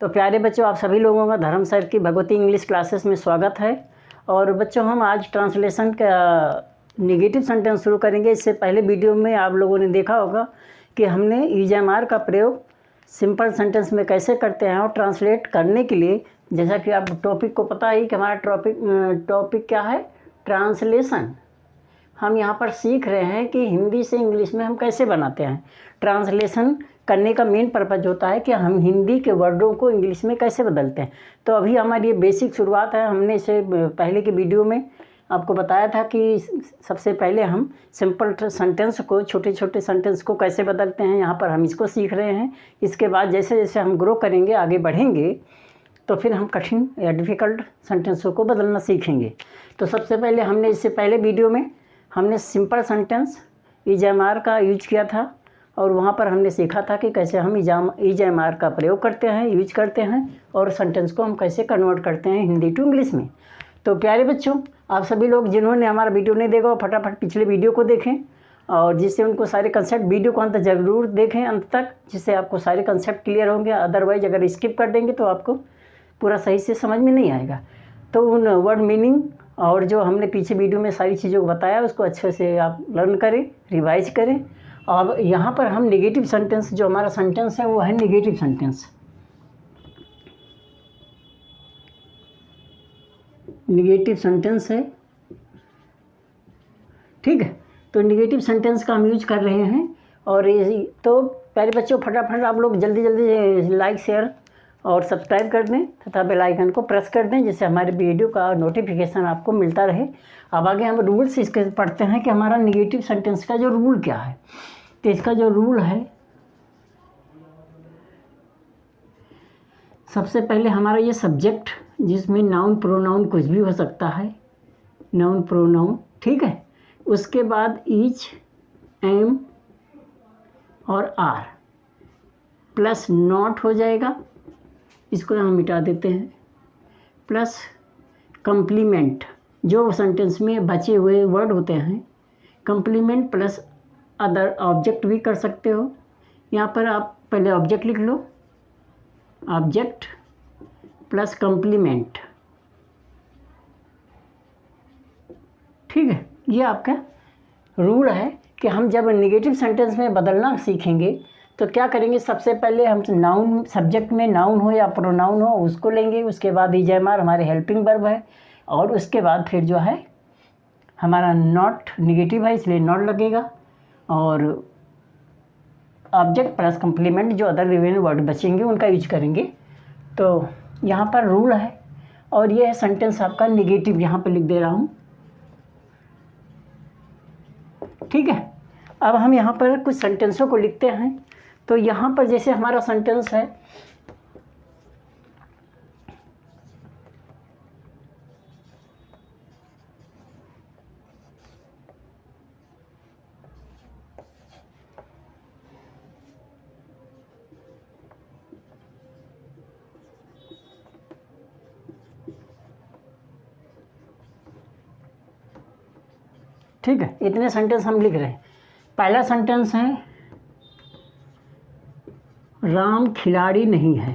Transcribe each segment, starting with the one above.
तो प्यारे बच्चों, आप सभी लोगों का धर्म सर की भगवती इंग्लिश क्लासेस में स्वागत है। और बच्चों, हम आज ट्रांसलेशन का नेगेटिव सेंटेंस शुरू करेंगे। इससे पहले वीडियो में आप लोगों ने देखा होगा कि हमने ईजेएमआर का प्रयोग सिंपल सेंटेंस में कैसे करते हैं। और ट्रांसलेट करने के लिए, जैसा कि आप टॉपिक को पता ही कि हमारा टॉपिक क्या है, ट्रांसलेशन। हम यहाँ पर सीख रहे हैं कि हिंदी से इंग्लिश में हम कैसे बनाते हैं। ट्रांसलेशन करने का मेन पर्पज़ होता है कि हम हिंदी के वर्डों को इंग्लिश में कैसे बदलते हैं। तो अभी हमारी ये बेसिक शुरुआत है। हमने इसे पहले के वीडियो में आपको बताया था कि सबसे पहले हम सिंपल सेंटेंस को, छोटे छोटे सेंटेंस को कैसे बदलते हैं। यहाँ पर हम इसको सीख रहे हैं। इसके बाद जैसे जैसे हम ग्रो करेंगे, आगे बढ़ेंगे, तो फिर हम कठिन या डिफ़िकल्ट सेंटेंसों को बदलना सीखेंगे। तो सबसे पहले हमने इससे पहले वीडियो में हमने सिंपल सेंटेंस ईजेएमआर का यूज किया था। और वहाँ पर हमने सीखा था कि कैसे हम ईजेएमआर का प्रयोग करते हैं, यूज करते हैं, और सेंटेंस को हम कैसे कन्वर्ट करते हैं हिंदी टू इंग्लिश में। तो प्यारे बच्चों, आप सभी लोग जिन्होंने हमारा वीडियो नहीं देखा, वो फटाफट पिछले वीडियो को देखें, और जिससे उनको सारे कंसेप्ट, वीडियो को अंत ज़रूर देखें अंत तक, जिससे आपको सारे कंसेप्ट क्लियर होंगे। अदरवाइज अगर स्किप कर देंगे तो आपको पूरा सही से समझ में नहीं आएगा। तो उन वर्ड मीनिंग और जो हमने पीछे वीडियो में सारी चीज़ों को बताया, उसको अच्छे से आप लर्न करें, रिवाइज करें। अब यहाँ पर हम नेगेटिव सेंटेंस, जो हमारा सेंटेंस है वो है नेगेटिव सेंटेंस। नेगेटिव सेंटेंस है, ठीक है। तो नेगेटिव सेंटेंस का हम यूज कर रहे हैं। और ये तो प्यारे बच्चों, फटाफट आप लोग जल्दी जल्दी लाइक, शेयर और सब्सक्राइब कर दें तथा बेल आइकन को प्रेस कर दें, जिससे हमारे वीडियो का नोटिफिकेशन आपको मिलता रहे। अब आगे हम रूल्स इसके पढ़ते हैं कि हमारा नेगेटिव सेंटेंस का जो रूल क्या है। तो इसका जो रूल है, सबसे पहले हमारा ये सब्जेक्ट, जिसमें नाउन प्रोनाउन कुछ भी हो सकता है, नाउन प्रोनाउन, ठीक है। उसके बाद ईच, एम और आर प्लस नॉट हो जाएगा, इसको हम मिटा देते हैं। प्लस कंप्लीमेंट, जो सेंटेंस में बचे हुए वर्ड होते हैं, कंप्लीमेंट प्लस अदर ऑब्जेक्ट भी कर सकते हो। यहाँ पर आप पहले ऑब्जेक्ट लिख लो, ऑब्जेक्ट प्लस कंप्लीमेंट, ठीक है। ये आपका रूल है कि हम जब नेगेटिव सेंटेंस में बदलना सीखेंगे तो क्या करेंगे। सबसे पहले हम नाउन, सब्जेक्ट में नाउन हो या प्रोनाउन हो, उसको लेंगे। उसके बाद ईजेएमआर हमारे हेल्पिंग वर्ब है, और उसके बाद फिर जो है हमारा नॉट नेगेटिव है, इसलिए नॉट लगेगा। और ऑब्जेक्ट प्लस कंप्लीमेंट, जो अदर रिमेनिंग वर्ड बचेंगे उनका यूज करेंगे। तो यहाँ पर रूल है। और ये है सेंटेंस आपका नेगेटिव, यहाँ पर लिख दे रहा हूँ, ठीक है। अब हम यहाँ पर कुछ सेंटेंसों को लिखते हैं। तो यहाँ पर जैसे हमारा सेंटेंस है, ठीक है। इतने सेंटेंस हम लिख रहे हैं। पहला सेंटेंस है, राम खिलाड़ी नहीं है।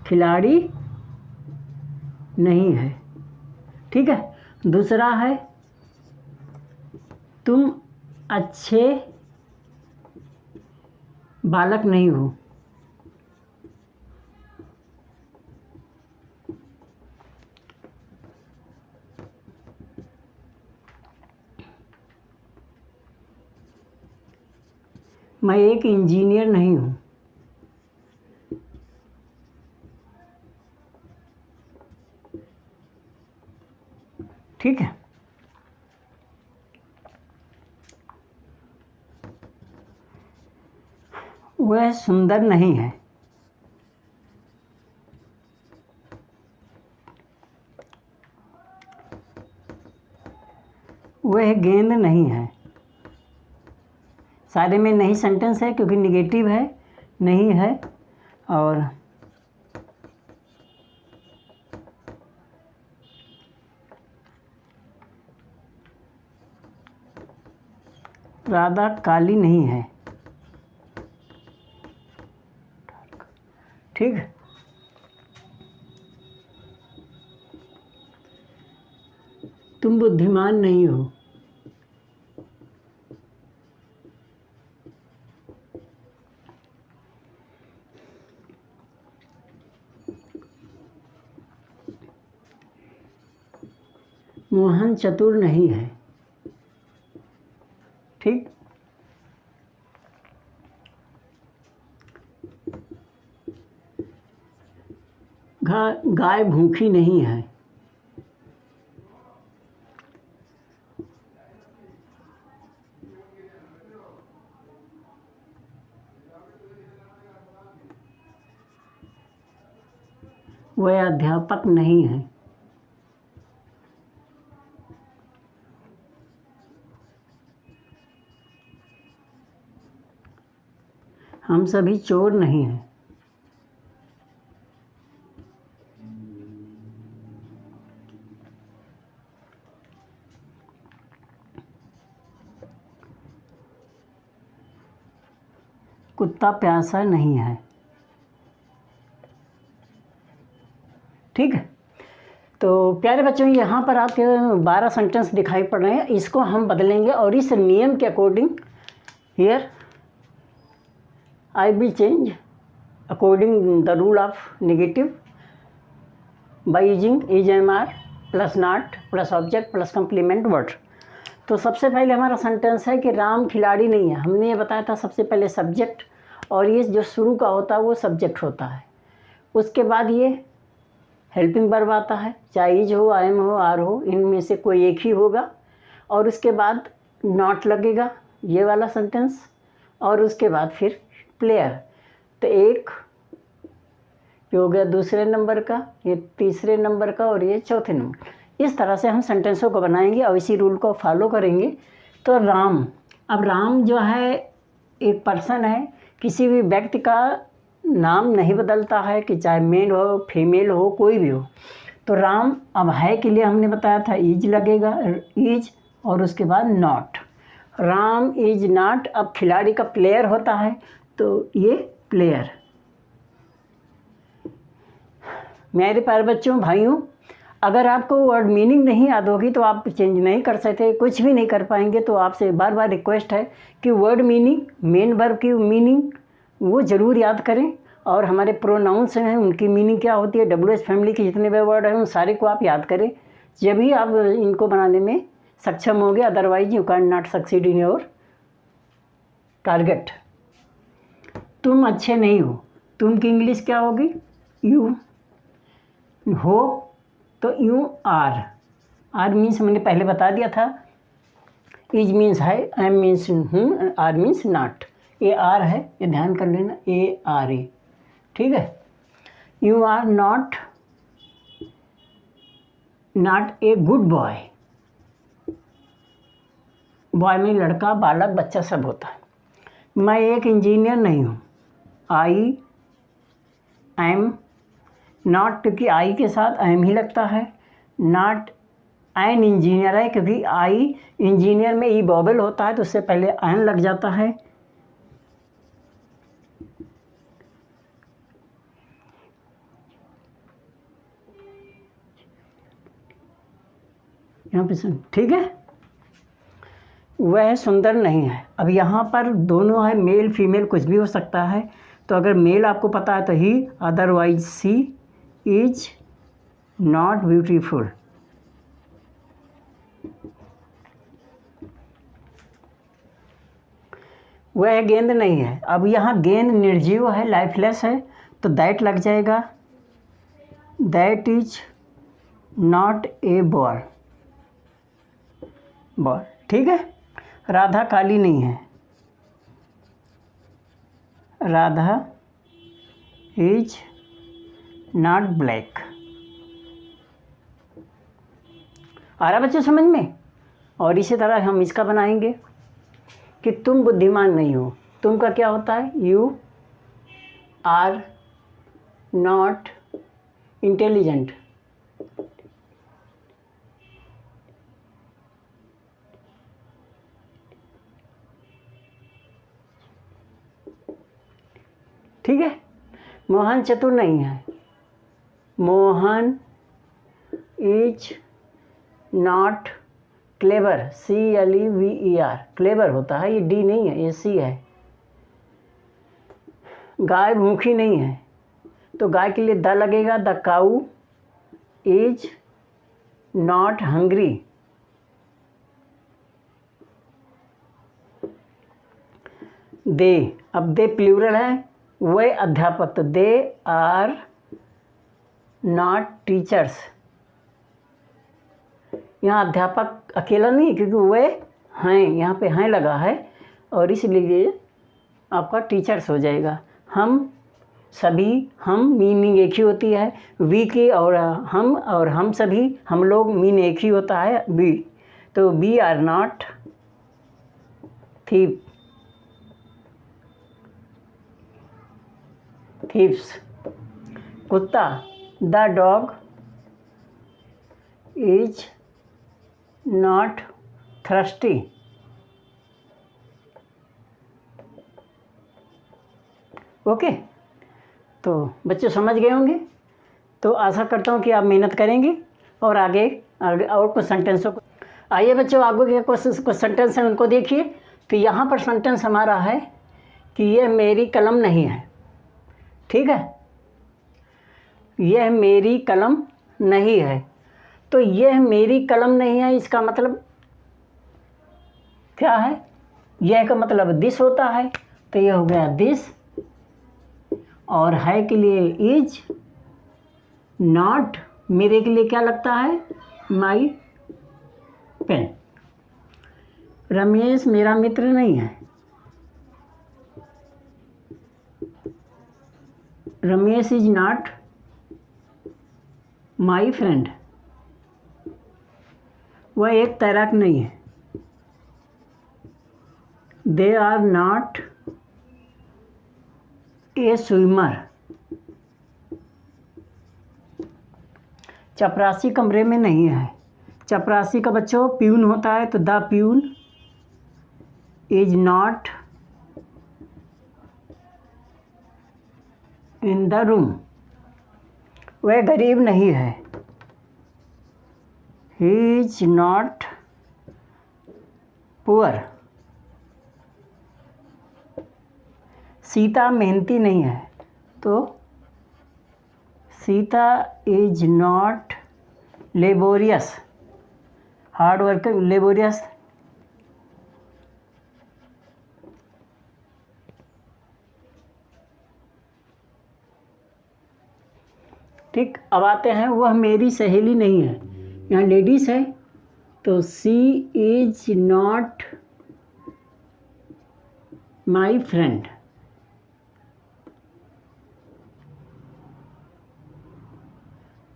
खिलाड़ी नहीं है, ठीक है। दूसरा है, तुम अच्छे बालक नहीं हो। मैं एक इंजीनियर नहीं हूँ, ठीक है। वह सुंदर नहीं है। वह गेंद नहीं है। सारे में नहीं सेंटेंस है, क्योंकि निगेटिव है, नहीं है। और राधा काली नहीं है। बुद्धिमान नहीं हो। मोहन चतुर नहीं है। ठीक। गाय भूखी नहीं है। वह अध्यापक नहीं है। हम सभी चोर नहीं हैं। कुत्ता प्यासा नहीं है। ठीक है। तो प्यारे बच्चों, यहाँ पर आपके 12 सेंटेंस दिखाई पड़ रहे हैं। इसको हम बदलेंगे और इस नियम के according here I will change according the rule of negative by using is am are plus not plus object plus complement word. तो सबसे पहले हमारा सेंटेंस है कि राम खिलाड़ी नहीं है। हमने ये बताया था सबसे पहले सब्जेक्ट, और ये जो शुरू का होता है वो सब्जेक्ट होता है। उसके बाद ये हेल्पिंग वर्ब आता है, चाहे इज हो, आई एम हो, आर हो, इनमें से कोई एक ही होगा। और उसके बाद नॉट लगेगा, ये वाला सेंटेंस, और उसके बाद फिर प्लेयर। तो एक ये हो गया दूसरे नंबर का, ये तीसरे नंबर का, और ये चौथे नंबर। इस तरह से हम सेंटेंसों को बनाएंगे और इसी रूल को फॉलो करेंगे। तो राम, अब राम जो है एक पर्सन है, किसी भी व्यक्ति का नाम नहीं बदलता है, कि चाहे मेल हो फीमेल हो कोई भी हो। तो राम अब है के लिए हमने बताया था इज लगेगा, इज, और उसके बाद नॉट। Ram is not. अब खिलाड़ी का प्लेयर होता है, तो ये प्लेयर। मेरे प्यारे बच्चों भाइयों, अगर आपको वर्ड मीनिंग नहीं याद होगी तो आप चेंज नहीं कर सकते, कुछ भी नहीं कर पाएंगे। तो आपसे बार बार रिक्वेस्ट है कि वर्ड मीनिंग, मेन वर्ब की मीनिंग वो ज़रूर याद करें, और हमारे प्रोनाउंस हैं उनकी मीनिंग क्या होती है, WH फैमिली के जितने भी वर्ड हैं उन सारे को आप याद करें, जब भी आप इनको बनाने में सक्षम होंगे। Otherwise you can not succeed in your target. तुम अच्छे नहीं हो, तुम की इंग्लिश क्या होगी, यू हो, तो यू आर। आर मीन्स मैंने पहले बता दिया था, इज मीन्स है, एम मीन्स हूँ, are means not. A R है, ये ध्यान कर लेना, ए आर ए। ठीक है। You are not a good boy. Boy में लड़का, बालक, बच्चा सब होता है। मैं एक इंजीनियर नहीं हूँ। आई एम नॉट, क्योंकि आई के साथ एम ही लगता है। नॉट एन इंजीनियर है, क्योंकि आई इंजीनियर में ई बॉबल होता है, तो उससे पहले एन लग जाता है। यहाँ पे सुन, ठीक है। वह सुंदर नहीं है। अब यहाँ पर दोनों है, मेल फीमेल कुछ भी हो सकता है। तो अगर मेल आपको पता है तो ही, otherwise she is not beautiful. वह गेंद नहीं है। अब यहाँ गेंद निर्जीव है, लाइफलेस है, तो दैट लग जाएगा। That is not a ball. Ball, ठीक है। राधा काली नहीं है। Radha is not black. आ रहा बच्चे समझ में। और इसी तरह हम इसका बनाएंगे कि तुम बुद्धिमान नहीं हो। तुम का क्या होता है, यू आर नॉट इंटेलिजेंट। ठीक है। मोहन चतुर नहीं है। Mohan is not clever, CLEVER, clever होता है, ये D नहीं है, ये C है। गाय भूखी नहीं है, तो गाय के लिए द लगेगा, the cow is not hungry. They, अब दे प्लूरल है, वे अध्यापक, तो दे आर नॉट टीचर्स। यहाँ अध्यापक अकेला नहीं, क्योंकि वे हैं, यहाँ पे हैं लगा है, और इसलिए आपका टीचर्स हो जाएगा। हम सभी, हम मीनिंग एक ही होती है, वी की, और हम सभी, हम लोग मीन एक ही होता है, बी। तो वी आर नॉट थीव्स। कुत्ता, the dog is not thirsty. Okay, तो बच्चे समझ गए होंगे। तो आशा करता हूँ कि आप मेहनत करेंगे और आगे और कुछ सेंटेंसों को। आइए बच्चों, आगे के कुछ सेंटेंस हैं, उनको देखिए। तो यहाँ पर सेंटेंस हमारा है कि यह मेरी कलम नहीं है। ठीक है, यह मेरी कलम नहीं है। तो यह मेरी कलम नहीं है, इसका मतलब क्या है? यह का मतलब दिस होता है, तो यह हो गया दिस। और है के लिए इज, नॉट मेरे के लिए क्या लगता है? My pen. रमेश मेरा मित्र नहीं है। Ramesh is not my friend. वह एक तैराक नहीं है। They are not a swimmer. चपरासी कमरे में नहीं है। चपरासी का बच्चों प्यून होता है, तो the peon is not in the room. वह गरीब नहीं है। He is not poor. Sita मेहनती नहीं है, तो Sita is not laborious. Hard work, laborious. ठीक, अब आते हैं, वह मेरी सहेली नहीं है। यहाँ लेडीज़ है, तो she is not my friend.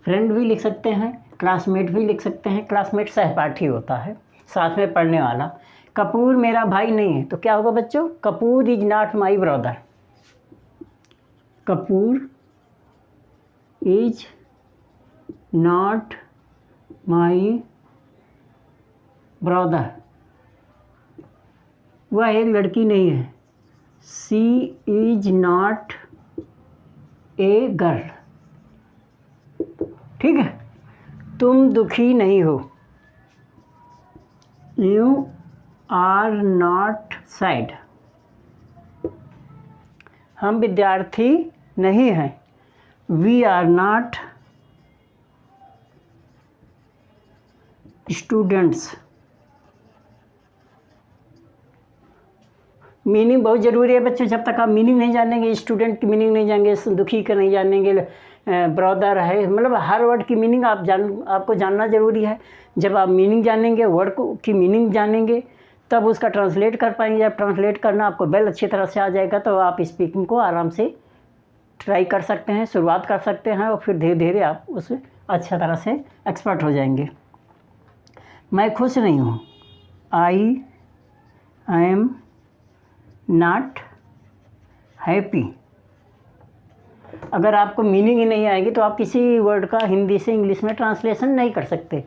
Friend भी लिख सकते हैं, क्लासमेट भी लिख सकते हैं। क्लासमेट सहपाठी होता है, साथ में पढ़ने वाला। कपूर मेरा भाई नहीं है, तो क्या होगा बच्चों? Kapoor is not my brother. Kapoor is not my brother. वह एक लड़की नहीं है। She is not a girl. ठीक है, तुम दुखी नहीं हो। You are not sad. हम विद्यार्थी नहीं हैं। We are not students. Meaning बहुत ज़रूरी है बच्चों। जब तक आप मीनिंग नहीं जानेंगे, स्टूडेंट की मीनिंग नहीं जानेंगे, दुखी का नहीं जानेंगे, ब्रदर है, मतलब हर वर्ड की मीनिंग आपको जानना ज़रूरी है। जब आप मीनिंग जानेंगे, वर्ड की मीनिंग जानेंगे, तब उसका ट्रांसलेट कर पाएंगे। जब ट्रांसलेट करना आपको वेल अच्छी तरह से आ जाएगा, तो आप स्पीकिंग को आराम से ट्राई कर सकते हैं, शुरुआत कर सकते हैं, और फिर धीरे धीरे आप उसमें अच्छा तरह से एक्सपर्ट हो जाएंगे। मैं खुश नहीं हूँ। I am not happy. अगर आपको मीनिंग ही नहीं आएगी, तो आप किसी वर्ड का हिंदी से इंग्लिश में ट्रांसलेशन नहीं कर सकते।